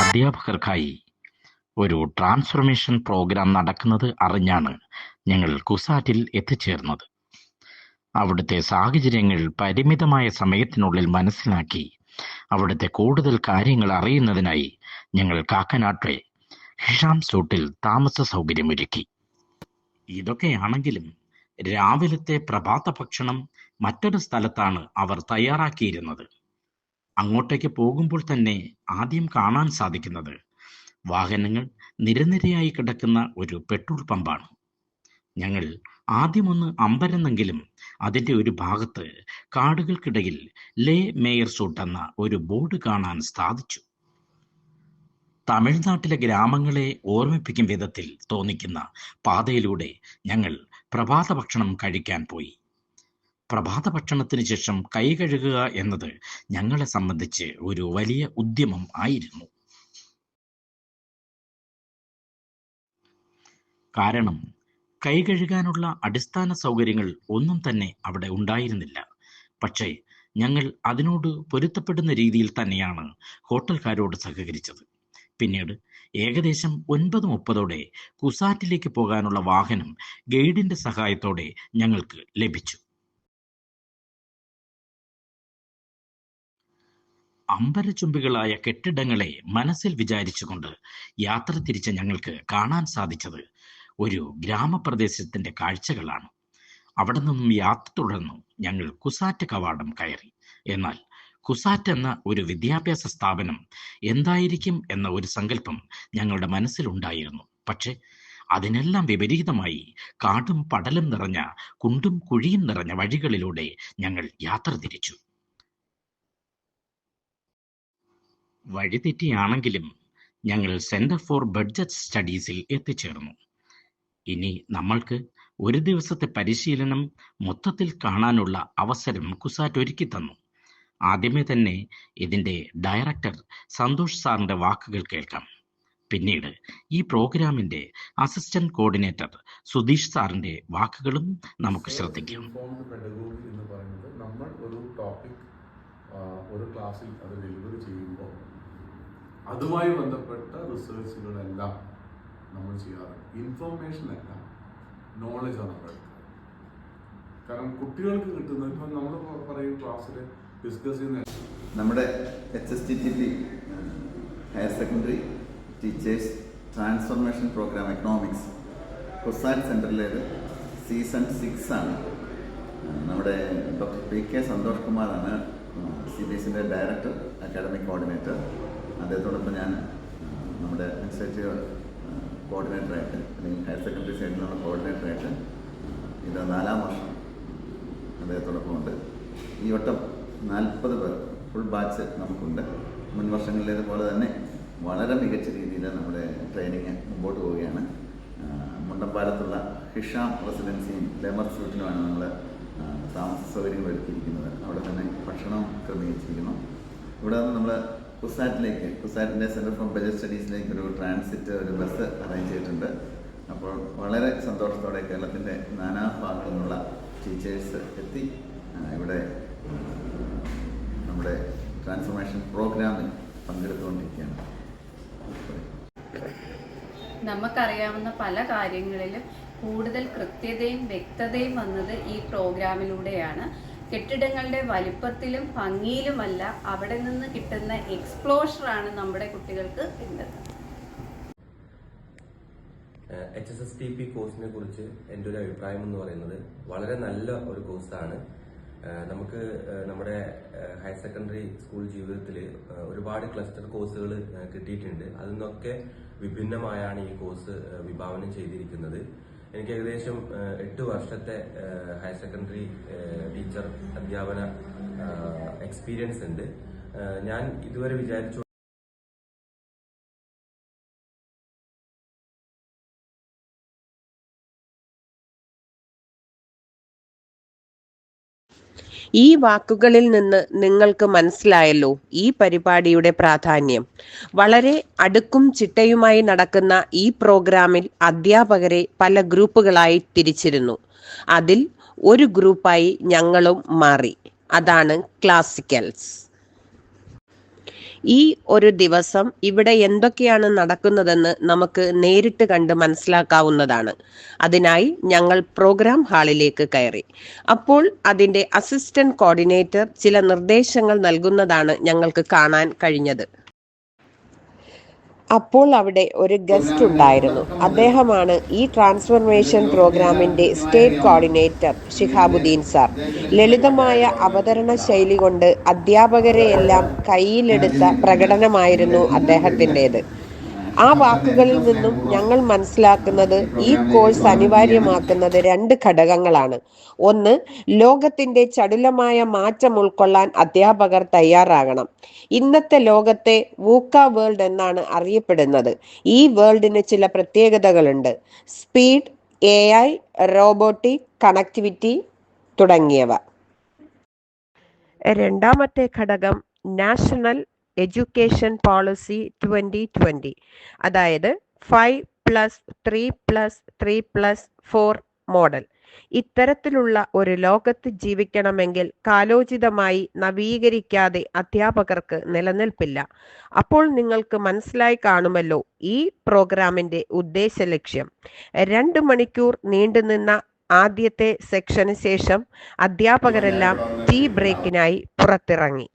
അധ്യാപകർക്കായി ഒരു transformation programme നടക്കുന്നത് അറിഞ്ഞാണ് ഞങ്ങൾ കുസാറ്റിൽ എത്തിച്ചേർന്നത്. അവിടുത്തെ സാഹചര്യങ്ങൾ പരിമിതമായ സമയത്തിനുള്ളിൽ മനസ്സിലാക്കി അവിടുത്തെ കൂടുതൽ കാര്യങ്ങൾ അറിയുന്നതിനായി ഞങ്ങൾ കാക്കനാട്ടെ ഹിഷാം സ്യൂട്ടിൽ താമസ സൗകര്യമൊരുക്കി. ഇതൊക്കെയാണെങ്കിലും രാവിലത്തെ പ്രഭാത ഭക്ഷണം മറ്റൊരു സ്ഥലത്താണ് അവർ തയ്യാറാക്കിയിരുന്നത്. അങ്ങോട്ടേക്ക് പോകുമ്പോൾ തന്നെ ആദ്യം കാണാൻ സാധിക്കുന്നത് വാഹനങ്ങൾ നിരനിരയായി കിടക്കുന്ന ഒരു പെട്രോൾ പമ്പാണ്. ഞങ്ങൾ ആദ്യമൊന്ന് അമ്പരന്നെങ്കിലും അതിൻ്റെ ഒരു ഭാഗത്ത് കാടുകൾക്കിടയിൽ ലേ മേയർ സൂട്ട് എന്ന ഒരു ബോർഡ് കാണാൻ സാധിച്ചു. തമിഴ്നാട്ടിലെ ഗ്രാമങ്ങളെ ഓർമ്മിപ്പിക്കും വിധത്തിൽ തോന്നിക്കുന്ന പാതയിലൂടെ ഞങ്ങൾ പ്രഭാത ഭക്ഷണം കഴിക്കാൻ പോയി. പ്രഭാത ഭക്ഷണത്തിന് ശേഷം കൈ കഴുകുക എന്നത് ഞങ്ങളെ സംബന്ധിച്ച് ഒരു വലിയ ഉദ്യമം ആയിരുന്നു. കാരണം കൈ കഴുകാനുള്ള അടിസ്ഥാന സൗകര്യങ്ങൾ ഒന്നും തന്നെ അവിടെ ഉണ്ടായിരുന്നില്ല. പക്ഷേ ഞങ്ങൾ അതിനോട് പൊരുത്തപ്പെടുന്ന രീതിയിൽ തന്നെയാണ് ഹോട്ടൽക്കാരോട് സഹകരിച്ചത്. പിന്നീട് ഏകദേശം 9:30 കുസാറ്റിലേക്ക് പോകാനുള്ള വാഹനം ഗൈഡിന്റെ സഹായത്തോടെ ഞങ്ങൾക്ക് ലഭിച്ചു. അമ്പരചുംബികളായ കെട്ടിടങ്ങളെ മനസ്സിൽ വിചാരിച്ചുകൊണ്ട് യാത്ര തിരിച്ച ഞങ്ങൾക്ക് കാണാൻ സാധിച്ചത് ഒരു ഗ്രാമപ്രദേശത്തിന്റെ കാഴ്ചകളാണ്. അവിടെ നിന്നും യാത്ര തുടർന്നു ഞങ്ങൾ കുസാറ്റ് കവാടം കയറി. എന്നാൽ കുസാറ്റ് എന്ന ഒരു വിദ്യാഭ്യാസ സ്ഥാപനം എന്തായിരിക്കും എന്ന ഒരു സങ്കല്പം ഞങ്ങളുടെ മനസ്സിലുണ്ടായിരുന്നു. പക്ഷെ അതിനെല്ലാം വിപരീതമായി കാടും പടലും നിറഞ്ഞ കുണ്ടും കുഴിയും നിറഞ്ഞ വഴികളിലൂടെ ഞങ്ങൾ യാത്ര തിരിച്ചു. വഴിതെറ്റിയാണെങ്കിലും ഞങ്ങൾ സെന്റർ ഫോർ ബഡ്ജറ്റ് സ്റ്റഡീസിൽ എത്തിച്ചേർന്നു. ഇനി നമ്മൾക്ക് ഒരു ദിവസത്തെ പരിശീലനം മൊത്തത്തിൽ കാണാനുള്ള അവസരം കുസാറ്റ് ഒരുക്കി തന്നു. ആദ്യമേ തന്നെ ഇതിൻ്റെ ഡയറക്ടർ സന്തോഷ് സാറിൻ്റെ വാക്കുകൾ കേൾക്കാം. പിന്നീട് ഈ പ്രോഗ്രാമിൻ്റെ അസിസ്റ്റന്റ് കോർഡിനേറ്റർ സുധീഷ് സാറിൻ്റെ വാക്കുകളും നമുക്ക് ശ്രദ്ധിക്കാം. എന്ന് പറയുന്നത് നമ്മൾ ഒരു ടോപ്പിക് ഒരു ക്ലാസ്സിൽ അത് ഡെലിവറി ചെയ്യുമ്പോൾ അതുമായി ബന്ധപ്പെട്ട റിസർച്ചുകളെല്ലാം നമ്മൾ ചെയ്യാറുണ്ട്. ഇൻഫോർമേഷൻ അല്ല, നോളജാണ് നമ്മൾ എടുക്കുന്നത്. കാരണം കുട്ടികൾക്ക് കിട്ടുന്നത് ഇപ്പം നമ്മൾ പറയും ക്ലാസ്സിൽ ഡിസ്കസ് ചെയ്യുന്ന നമ്മുടെ HSTTP higher secondary teachers transformation programme economics CUSAT സെൻറ്ററിലേത് സീസൺ 6 ആണ്. നമ്മുടെ ഡോക്ടർ PK സന്തോഷ് കുമാറാണ് CBSEൻ്റെ ഡയറക്ടർ, അക്കാഡമിക് കോർഡിനേറ്റർ. അദ്ദേഹത്തോടൊപ്പം ഞാൻ നമ്മുടെ അഡ്മിനിസ്ട്രേറ്റീവ് കോർഡിനേറ്ററായിട്ട് അല്ലെങ്കിൽ ഹയർ സെക്കൻഡറി സൈഡിലുള്ള കോർഡിനേറ്ററായിട്ട് ഇത് 4ാം വർഷം അദ്ദേഹത്തോടൊപ്പം ഉണ്ട്. ഈ വട്ടം 40 പേർ ഫുൾ ബാച്ച് നമുക്കുണ്ട്. മുൻ വർഷങ്ങളിലേതുപോലെ തന്നെ വളരെ മികച്ച രീതിയിൽ നമ്മുടെ ട്രെയിനിങ് മുമ്പോട്ട് പോവുകയാണ്. മുണ്ടമ്പാലത്തുള്ള ഹിഷാം റെസിഡൻസിയും ലെമർ സ്യൂട്ടിനുമാണ് നമ്മൾ താമസ സൗകര്യങ്ങൾ ഒരുക്കിയിരിക്കുന്നത്. അവിടെ തന്നെ ഭക്ഷണം ക്രമീകരിച്ചിരിക്കുന്നു. ഇവിടെ നിന്ന് നമ്മൾ കുസാറ്റിൻ്റെ സെൻറ്റർ ഫോർ ബഡ്ജറ്റ് സ്റ്റഡീസിലേക്ക് ഒരു ട്രാൻസിറ്റ് ഒരു ബസ് അറേഞ്ച് ചെയ്തിട്ടുണ്ട്. അപ്പോൾ വളരെ സന്തോഷത്തോടെ കേരളത്തിൻ്റെ നാനാഭാഗത്തു നിന്നുള്ള ടീച്ചേഴ്സ് എത്തി ഇവിടെ നമ്മുടെ ട്രാൻസ്ഫോർമേഷൻ പ്രോഗ്രാമിൽ പങ്കെടുത്തുകൊണ്ടിരിക്കുകയാണ്. നമുക്കറിയാവുന്ന പല കാര്യങ്ങളിലും കൂടുതൽ കൃത്യതയും വ്യക്തതയും വന്നത് ഈ പ്രോഗ്രാമിലൂടെയാണ്. കെട്ടിടങ്ങളുടെ വലിപ്പത്തിലും ഭംഗിയിലുമല്ല, അവിടെ നിന്ന് കിട്ടുന്ന എക്സ്പ്ലോഷറാണ് നമ്മുടെ കുട്ടികൾക്ക് വേണ്ടത്. HSTP കോഴ്സിനെ കുറിച്ച് എൻ്റെ ഒരു അഭിപ്രായം എന്ന് പറയുന്നത് വളരെ നല്ല ഒരു കോഴ്സാണ്. നമുക്ക് നമ്മുടെ ഹയർ സെക്കൻഡറി സ്കൂൾ ജീവിതത്തിൽ ഒരുപാട് ക്ലസ്റ്റർ കോഴ്സുകൾ കിട്ടിയിട്ടുണ്ട്. അതിൽ നിന്നൊക്കെ വിഭിന്നമായാണ് ഈ കോഴ്സ് വിഭാവനം ചെയ്തിരിക്കുന്നത്. എനിക്ക് ഏകദേശം 8 വർഷത്തെ ഹയർ സെക്കൻഡറി ടീച്ചർ അധ്യാപന എക്സ്പീരിയൻസ് ഉണ്ട്. ഞാൻ ഇതുവരെ വിചാരിച്ചു ഈ വാക്കുകളിൽ നിന്ന് നിങ്ങൾക്ക് മനസ്സിലായല്ലോ ഈ പരിപാടിയുടെ പ്രാധാന്യം. വളരെ അടുക്കും ചിട്ടയുമായി നടക്കുന്ന ഈ പ്രോഗ്രാമിൽ അധ്യാപകരെ പല ഗ്രൂപ്പുകളായി തിരിച്ചിരുന്നു. അതിൽ ഒരു ഗ്രൂപ്പായി ഞങ്ങളും മാറി. അതാണ് ക്ലാസിക്കൽസ്. ഈ ഒരു ദിവസം ഇവിടെ എന്തൊക്കെയാണ് നടക്കുന്നതെന്ന് നമുക്ക് നേരിട്ട് കണ്ട് മനസ്സിലാക്കാവുന്നതാണ്. അതിനായി ഞങ്ങൾ പ്രോഗ്രാം ഹാളിലേക്ക് കയറി. അപ്പോൾ അതിൻ്റെ അസിസ്റ്റന്റ് കോർഡിനേറ്റർ ചില നിർദ്ദേശങ്ങൾ നൽകുന്നതാണ് ഞങ്ങൾക്ക് കാണാൻ കഴിഞ്ഞത്. അപ്പോൾ അവിടെ ഒരു ഗസ്റ്റ് ഉണ്ടായിരുന്നു. അദ്ദേഹമാണ് ഈ ട്രാൻസ്ഫോർമേഷൻ പ്രോഗ്രാമിന്റെ സ്റ്റേറ്റ് കോർഡിനേറ്റർ ഷിഹാബുദ്ദീൻ സാർ. ലളിതമായ അവതരണ ശൈലി കൊണ്ട് അധ്യാപകരെയെല്ലാം കയ്യിലെടുത്ത പ്രകടനമായിരുന്നു അദ്ദേഹത്തിൻ്റെത്. ആ വാക്കുകളിൽ നിന്നും ഞങ്ങൾ മനസ്സിലാക്കുന്നത് ഈ കോഴ്സ് അനിവാര്യമാക്കുന്നത് 2 ഘടകങ്ങളാണ്. ഒന്ന്, ലോകത്തിന്റെ ചടുലമായ മാറ്റം ഉൾക്കൊള്ളാൻ അധ്യാപകർ തയ്യാറാകണം. ഇന്നത്തെ ലോകത്തെ വൂക്ക വേൾഡ് എന്നാണ് അറിയപ്പെടുന്നത്. ഈ വേൾഡിന് ചില പ്രത്യേകതകളുണ്ട്. സ്പീഡ്, AI, റോബോട്ടിക്, കണക്ടിവിറ്റി തുടങ്ങിയവ. രണ്ടാമത്തെ ഘടകം നാഷണൽ എഡ്യൂക്കേഷൻ പോളിസി 2020, അതായത് 5+3+3+4 മോഡൽ. ഇത്തരത്തിലുള്ള ഒരു ലോകത്ത് ജീവിക്കണമെങ്കിൽ കാലോചിതമായി നവീകരിക്കാതെ അധ്യാപകർക്ക് നിലനിൽപ്പില്ല. അപ്പോൾ നിങ്ങൾക്ക് മനസ്സിലായി കാണുമല്ലോ ഈ പ്രോഗ്രാമിന്റെ ഉദ്ദേശ ലക്ഷ്യം. 2 മണിക്കൂർ നീണ്ടുനിന്ന ആദ്യത്തെ സെക്ഷന് ശേഷം അധ്യാപകരെല്ലാം ടീ ബ്രേക്കിനായി പുറത്തിറങ്ങി.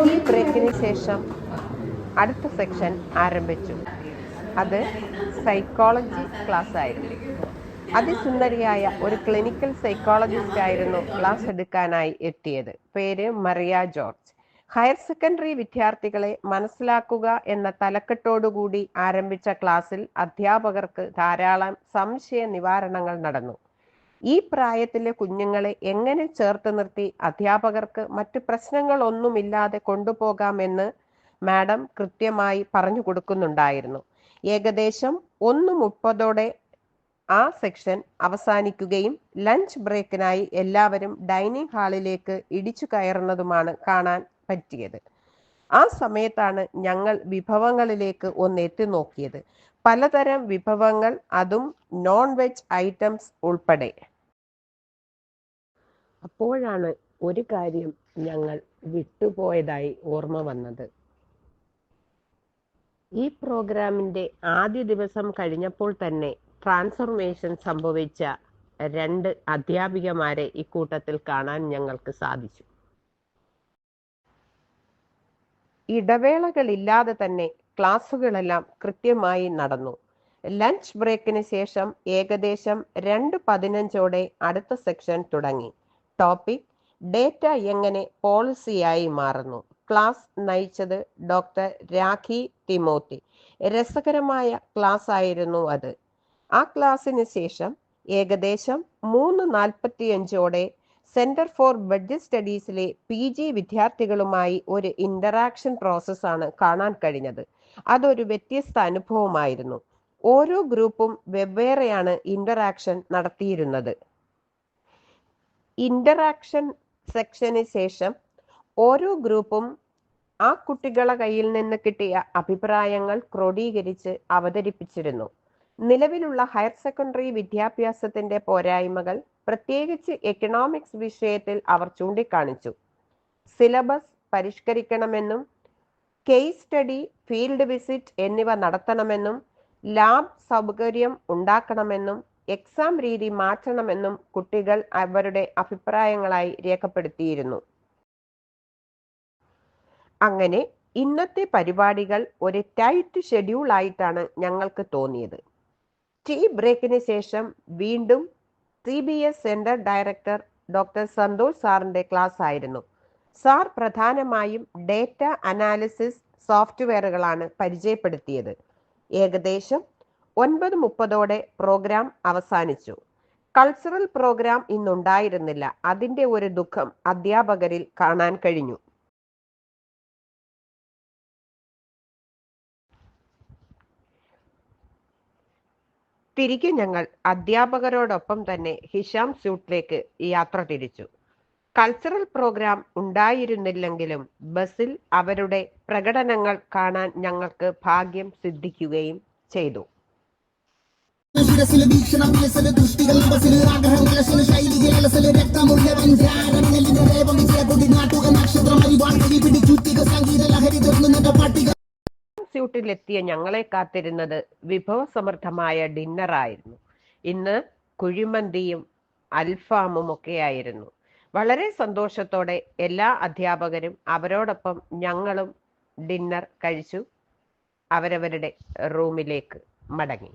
ടീ ബ്രേക്കിന് ശേഷം അടുത്ത സെക്ഷൻ ആരംഭിച്ചു. അത് സൈക്കോളജി ക്ലാസ് ആയിരുന്നു. അതിസുന്ദരിയായ ഒരു ക്ലിനിക്കൽ സൈക്കോളജിസ്റ്റ് ആയിരുന്നു ക്ലാസ് എടുക്കാനായി എത്തിയത്. പേര് മറിയ ജോർജ്. ഹയർ സെക്കൻഡറി വിദ്യാർത്ഥികളെ മനസ്സിലാക്കുക എന്ന തലക്കെട്ടോടുകൂടി ആരംഭിച്ച ക്ലാസ്സിൽ അധ്യാപകർക്ക് ധാരാളം സംശയ നിവാരണങ്ങൾ നടന്നു. ഈ പ്രായത്തിലെ കുഞ്ഞുങ്ങളെ എങ്ങനെ ചേർത്ത് നിർത്തി അധ്യാപകർക്ക് മറ്റു പ്രശ്നങ്ങളൊന്നുമില്ലാതെ കൊണ്ടുപോകാമെന്ന് മാഡം കൃത്യമായി പറഞ്ഞു കൊടുക്കുന്നുണ്ടായിരുന്നു. ഏകദേശം 1:30 ആ സെക്ഷൻ അവസാനിക്കുകയും ലഞ്ച് ബ്രേക്കിനായി എല്ലാവരും ഡൈനിങ് ഹാളിലേക്ക് ഇടിച്ചു കയറുന്നതുമാണ് കാണാൻ പറ്റിയത്. ആ സമയത്താണ് ഞങ്ങൾ വിഭവങ്ങളിലേക്ക് ഒന്ന് എത്തി നോക്കിയത്. പലതരം വിഭവങ്ങൾ, അതും നോൺ വെജ് ഐറ്റംസ് ഉൾപ്പെടെ. അപ്പോഴാണ് ഒരു കാര്യം ഞങ്ങൾ വിട്ടുപോയതായി ഓർമ്മ വന്നത്. ഈ പ്രോഗ്രാമിന്റെ ആദ്യ ദിവസം കഴിഞ്ഞപ്പോൾ തന്നെ ട്രാൻസ്ഫോർമേഷൻ സംഭവിച്ച 2 അധ്യാപികമാരെ ഇക്കൂട്ടത്തിൽ കാണാൻ ഞങ്ങൾക്ക് സാധിച്ചു. ഇടവേളകളില്ലാതെ തന്നെ ക്ലാസ്സുകളെല്ലാം കൃത്യമായി നടന്നു. ലഞ്ച് ബ്രേക്കിന് ശേഷം ഏകദേശം 2:15 അടുത്ത സെക്ഷൻ തുടങ്ങി. ടോപ്പിക്: ഡേറ്റ എങ്ങനെ പോളിസിയായി മാറുന്നു. ക്ലാസ് നയിച്ചത് ഡോക്ടർ രാഖി തിമോത്തി. രസകരമായ ക്ലാസ് ആയിരുന്നു അത്. ആ ക്ലാസ്സിന് ശേഷം ഏകദേശം 3:45 സെന്റർ ഫോർ ബഡ്ജറ്റ് സ്റ്റഡീസിലെ PG വിദ്യാർത്ഥികളുമായി ഒരു ഇന്ററാക്ഷൻ പ്രോസസ്സാണ് കാണാൻ കഴിഞ്ഞത്. അതൊരു വ്യത്യസ്ത അനുഭവമായിരുന്നു. ഓരോ ഗ്രൂപ്പും വെവ്വേറെയാണ് ഇന്ററാക്ഷൻ നടത്തിയിരുന്നത്. ഇന്ററാക്ഷൻ സെക്ഷന് ശേഷം ഓരോ ഗ്രൂപ്പും ആ കുട്ടികളുടെ കയ്യിൽ നിന്ന് കിട്ടിയ അഭിപ്രായങ്ങൾ ക്രോഡീകരിച്ച് അവതരിപ്പിച്ചിരുന്നു. നിലവിലുള്ള ഹയർ സെക്കൻഡറി വിദ്യാഭ്യാസത്തിന്റെ പോരായ്മകൾ, പ്രത്യേകിച്ച് എക്കണോമിക്സ് വിഷയത്തിൽ അവർ ചൂണ്ടിക്കാണിച്ചു. സിലബസ് പരിഷ്കരിക്കണമെന്നും കേസ് സ്റ്റഡി, ഫീൽഡ് വിസിറ്റ് എന്നിവ നടത്തണമെന്നും ലാബ് സൗകര്യം ഉണ്ടാക്കണമെന്നും എക്സാം രീതി മാറ്റണമെന്നും കുട്ടികൾ അവരുടെ അഭിപ്രായങ്ങളായി രേഖപ്പെടുത്തിയിരുന്നു. അങ്ങനെ ഇന്നത്തെ പരിപാടികൾ ഒരു ടൈറ്റ് ഷെഡ്യൂൾ ആയിട്ടാണ് ഞങ്ങൾക്ക് തോന്നിയത്. ടീ ബ്രേക്കിന് ശേഷം വീണ്ടും CBS centre director doctor Santhosh സാറിന്റെ ക്ലാസ് ആയിരുന്നു. സാർ പ്രധാനമായും ഡേറ്റ അനാലിസിസ് സോഫ്റ്റ്വെയറുകളാണ് പരിചയപ്പെടുത്തിയത്. ഏകദേശം 9:30 പ്രോഗ്രാം അവസാനിച്ചു. കൾച്ചറൽ പ്രോഗ്രാം ഇന്നുണ്ടായിരുന്നില്ല. അതിന്റെ ഒരു ദുഃഖം അധ്യാപകരിൽ കാണാൻ കഴിഞ്ഞു. തിരികെ ഞങ്ങൾ അധ്യാപകരോടൊപ്പം തന്നെ ഹിഷാം സ്യൂട്ടിലേക്ക് യാത്ര തിരിച്ചു. കൾച്ചറൽ പ്രോഗ്രാം ഉണ്ടായിരുന്നില്ലെങ്കിലും ബസ്സിൽ അവരുടെ പ്രകടനങ്ങൾ കാണാൻ ഞങ്ങൾക്ക് ഭാഗ്യം സിദ്ധിക്കുകയും ചെയ്തു. മനസ്സിൽ വീക്ഷണം വിലസൽ ദൃഷ്ടികൾ അവസിൽ ആഗ്രഹം കലശൽ ശൈലികൾ അലസൽ രക്തമുള്ള വഞ്ചാരങ്ങളിന്റെ ദേവം വിജയകൊടി നാട്ടുക നക്ഷത്രമരി വാട്ടി പിടിച്ചുറ്റിക സംഗീത ലഹരി തീർന്നുന്ന പാട്ടിക. സ്യൂട്ടിലെത്തിയ ഞങ്ങളെ കാത്തിരുന്നത് വിഭവസമൃദ്ധമായ ഡിന്നറായിരുന്നു. ഇന്ന് കുഴിമന്തിയും അൽഫാമും ഒക്കെയായിരുന്നു. വളരെ സന്തോഷത്തോടെ എല്ലാ അധ്യാപകരും അവരോടൊപ്പം ഞങ്ങളും ഡിന്നർ കഴിച്ചു അവരവരുടെ റൂമിലേക്ക് മടങ്ങി.